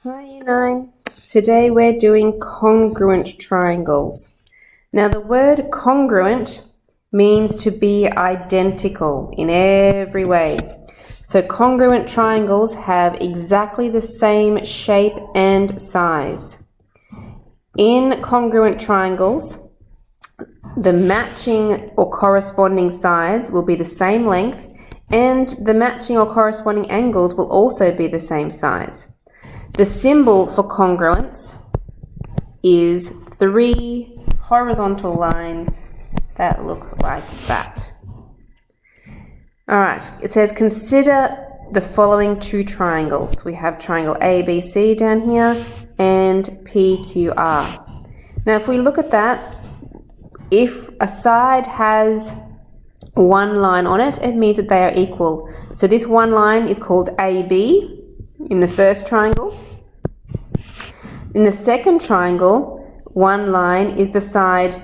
Hi, Year 9. Today we're doing congruent triangles. Now the word congruent means to be identical in every way. So congruent triangles have exactly the same shape and size. In congruent triangles, the matching or corresponding sides will be the same length, and the matching or corresponding angles will also be the same size. The symbol for congruence is 3 horizontal lines that look like that. Alright, it says consider the following 2 triangles. We have triangle ABC down here and PQR. Now if we look at that, if a side has 1 line on it, it means that they are equal. So this 1 line is called AB in the first triangle. In the second triangle, 1 line is the side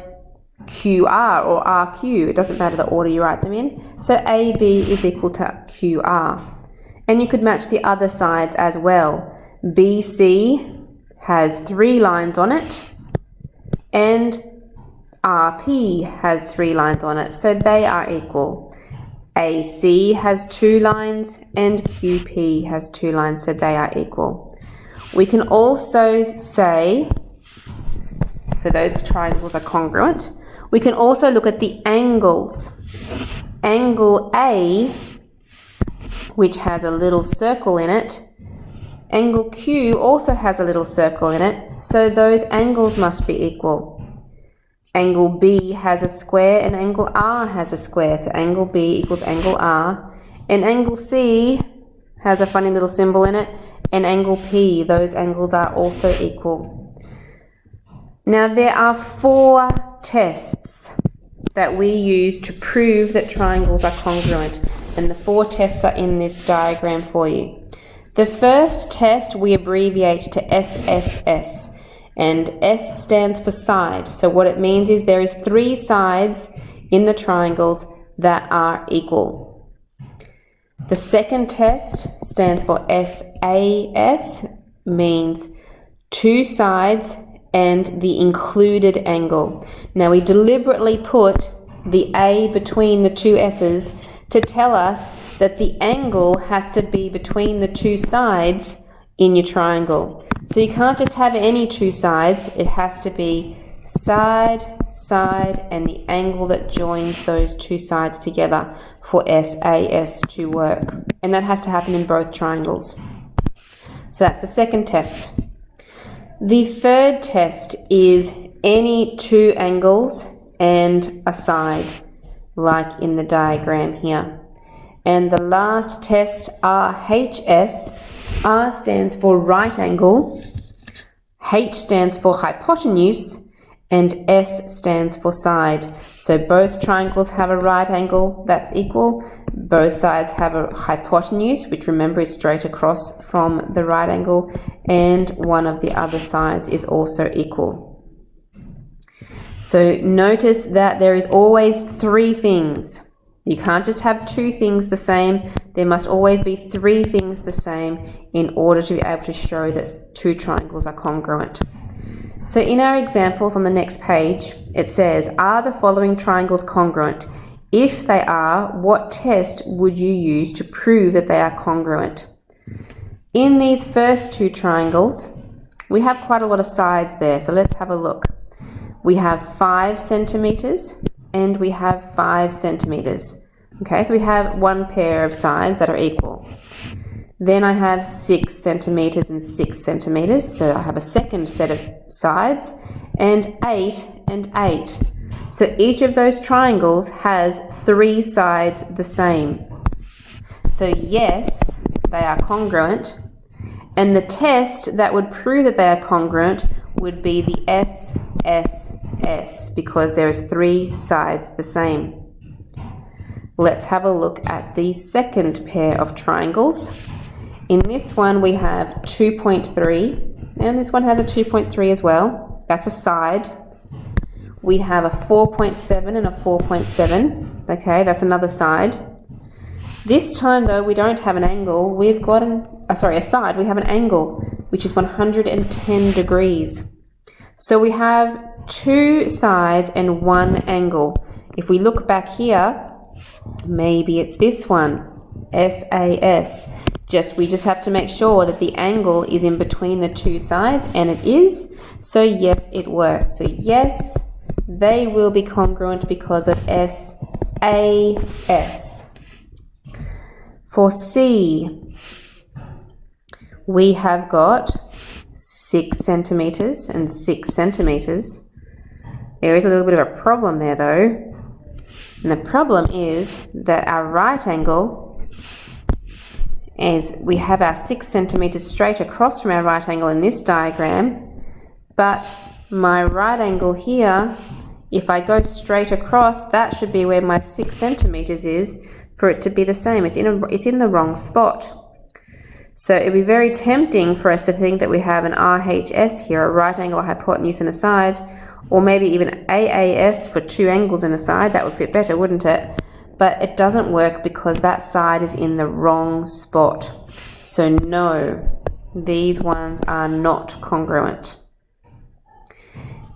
QR or RQ. It doesn't matter the order you write them in. So AB is equal to QR. And you could match the other sides as well. BC has 3 lines on it, and RP has 3 lines on it, so they are equal. AC has 2 lines and QP has 2 lines, so they are equal. We can also say, so those triangles are congruent. We can also look at the angles. Angle A, which has a little circle in it, angle Q also has a little circle in it, so those angles must be equal. Angle B has a square and angle R has a square, so angle B equals angle R. And angle C has a funny little symbol in it, and angle P, those angles are also equal. Now there are 4 tests that we use to prove that triangles are congruent, and the 4 tests are in this diagram for you. The first test we abbreviate to SSS. And S stands for side. So what it means is there is 3 sides in the triangles that are equal. The second test stands for SAS, means 2 sides and the included angle. Now we deliberately put the A between the 2 S's to tell us that the angle has to be between the 2 sides in your triangle. So you can't just have any 2 sides, it has to be side, side, and the angle that joins those 2 sides together for SAS to work. And that has to happen in both triangles. So that's the second test. The third test is any 2 angles and a side, like in the diagram here. And the last test, RHS, R stands for right angle, H stands for hypotenuse, and S stands for side. So both triangles have a right angle that's equal, both sides have a hypotenuse, which remember is straight across from the right angle, and one of the other sides is also equal. So notice that there is always 3 things. You can't just have 2 things the same. There must always be 3 things the same in order to be able to show that 2 triangles are congruent. So in our examples on the next page, it says, are the following triangles congruent? If they are, what test would you use to prove that they are congruent? In these first 2 triangles, we have quite a lot of sides there, so let's have a look. We have 5 centimeters and we have 5 centimeters. Okay, so we have 1 pair of sides that are equal. Then I have 6 centimeters and 6 centimeters, so I have a second set of sides, and 8 and 8. So each of those triangles has 3 sides the same. So yes, they are congruent, and the test that would prove that they are congruent would be the SSS, because there is 3 sides the same. Let's have a look at the second pair of triangles. In this one we have 2.3, and this one has a 2.3 as well. That's a side. We have a 4.7 and a 4.7. Okay, that's another side. This time though, we don't have an angle. We've got a side. We have an angle. which is 110 degrees. So we have 2 sides and 1 angle. If we look back here, maybe it's this one, SAS. We just have to make sure that the angle is in between the 2 sides, and it is. So yes, it works. So yes, they will be congruent because of SAS. For C, we have got 6 centimeters and 6 centimeters. There is a little bit of a problem there though. And the problem is that our right angle is we have our 6 centimeters straight across from our right angle in this diagram, but my right angle here, if I go straight across, that should be where my 6 centimeters is for it to be the same. It's in the wrong spot. So it'd be very tempting for us to think that we have an RHS here, a right angle hypotenuse and a side, or maybe even AAS for 2 angles and a side. That would fit better, wouldn't it? But it doesn't work because that side is in the wrong spot. So no, these ones are not congruent.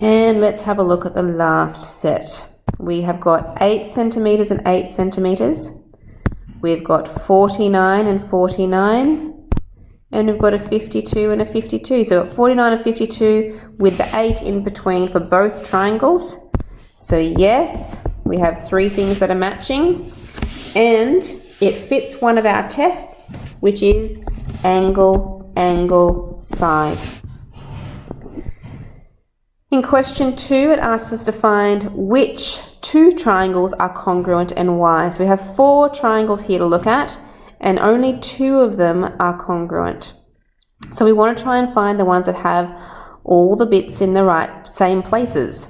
And let's have a look at the last set. We have got 8 centimeters and 8 centimeters. We've got 49 and 49. And we've got a 52 and a 52. So we've got 49 and 52 with the 8 in between for both triangles. So yes, we have 3 things that are matching. And it fits one of our tests, which is angle, angle, side. In question 2, it asks us to find which 2 triangles are congruent and why. So we have 4 triangles here to look at, and only 2 of them are congruent. So we want to try and find the ones that have all the bits in the same places.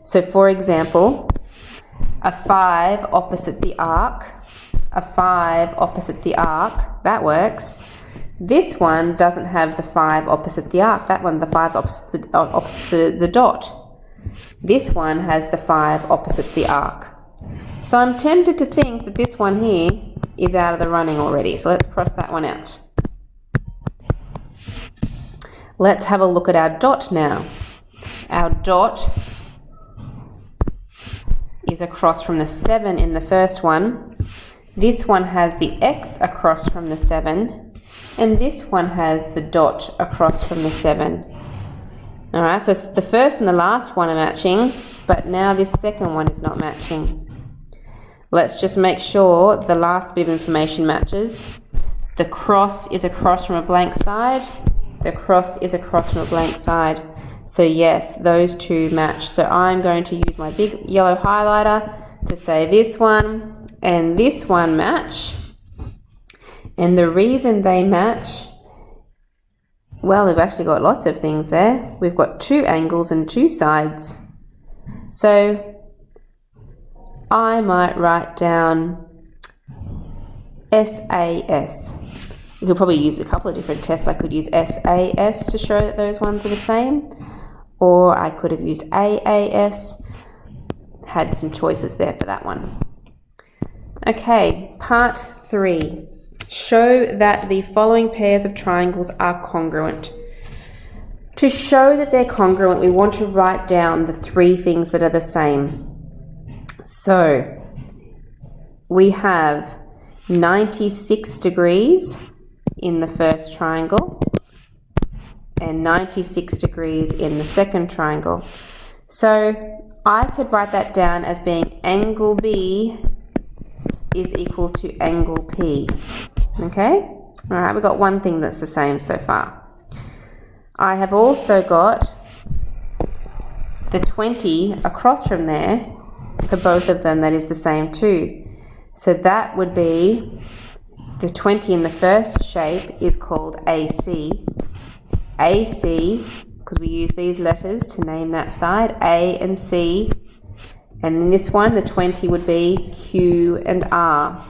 So for example, a 5 opposite the arc, a 5 opposite the arc, that works. This one doesn't have the 5 opposite the arc. That one, the 5's opposite the dot. This one has the 5 opposite the arc. So I'm tempted to think that this one here is out of the running already. So let's cross that one out. Let's have a look at our dot now. Our dot is across from the 7 in the first one. This one has the X across from the 7. And this one has the dot across from the 7. Alright, so the first and the last one are matching, but now this second one is not matching. Let's just make sure the last bit of information matches. The cross is across from a blank side. The cross is across from a blank side. So yes, those 2 match. So I'm going to use my big yellow highlighter to say this one and this one match. And the reason they match, well, they've actually got lots of things there. We've got 2 angles and 2 sides. So I might write down SAS. You could probably use a couple of different tests. I could use SAS to show that those ones are the same, or I could have used AAS. Had some choices there for that one. Okay, part 3. Show that the following pairs of triangles are congruent. To show that they're congruent, we want to write down the 3 things that are the same. So we have 96 degrees in the first triangle and 96 degrees in the second triangle. So I could write that down as being angle B is equal to angle P. Okay? Alright, we've got one thing that's the same so far. I have also got the 20 across from there for both of them, that is the same too. So that would be the 20 in the first shape is called AC. AC, because we use these letters to name that side, A and C. And in this one, the 20 would be Q and R.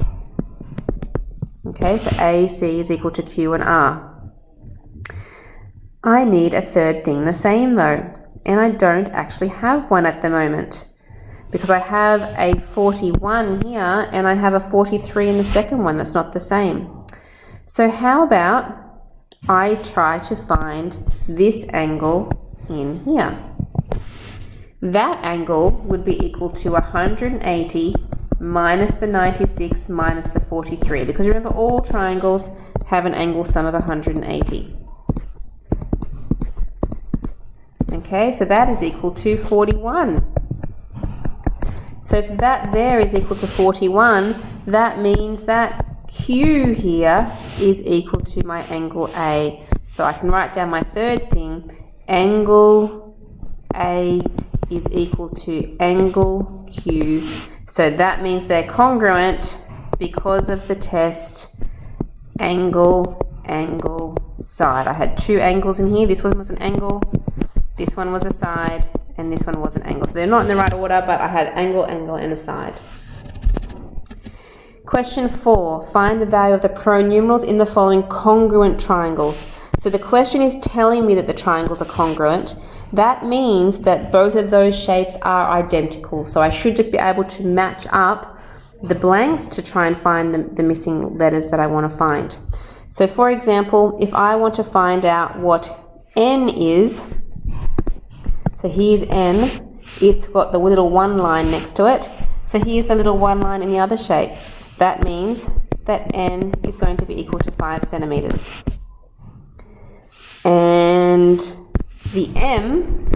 Okay, so AC is equal to Q and R. I need a third thing the same though, and I don't actually have one at the moment, because I have a 41 here and I have a 43 in the second one. That's not the same. So how about I try to find this angle in here. That angle would be equal to 180 minus the 96 minus the 43, because remember all triangles have an angle sum of 180. Okay, so that is equal to 41. So if that there is equal to 41, that means that Q here is equal to my angle A. So I can write down my third thing, angle A is equal to angle Q. So that means they're congruent because of the test angle, angle, side. I had two angles in here. This one was an angle, this one was a side, and this one was an angle. So they're not in the right order, but I had angle, angle, and a side. Question 4, find the value of the pronumerals in the following congruent triangles. So the question is telling me that the triangles are congruent. That means that both of those shapes are identical. So I should just be able to match up the blanks to try and find the missing letters that I want to find. So for example, if I want to find out what N is, so here's N, it's got the little one line next to it. So here's the little one line in the other shape. That means that N is going to be equal to 5 centimeters. And the M,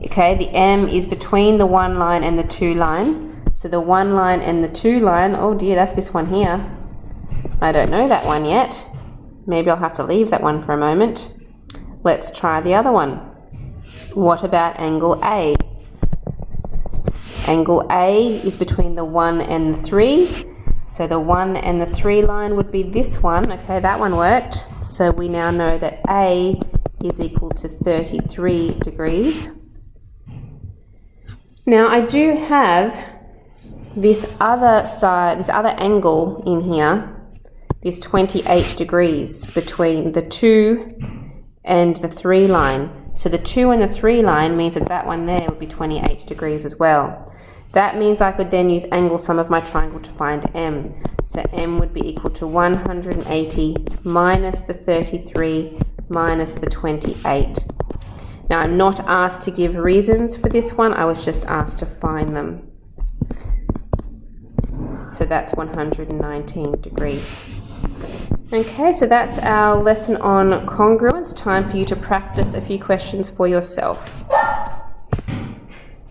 okay, the M is between the one line and the two line. So the one line and the two line, oh dear, that's this one here. I don't know that one yet. Maybe I'll have to leave that one for a moment. Let's try the other one. What about angle A? Angle A is between the 1 and the 3. So the 1 and the 3 line would be this one. Okay, that one worked. So we now know that A is equal to 33 degrees. Now I do have this other side, this other angle in here, this 28 degrees between the 2 and the 3 line. So the 2 and the 3 line means that that one there would be 28 degrees as well. That means I could then use angle sum of my triangle to find M. So M would be equal to 180 minus the 33 minus the 28. Now I'm not asked to give reasons for this one, I was just asked to find them. So that's 119 degrees. Okay, so that's our lesson on congruence. Time for you to practice a few questions for yourself.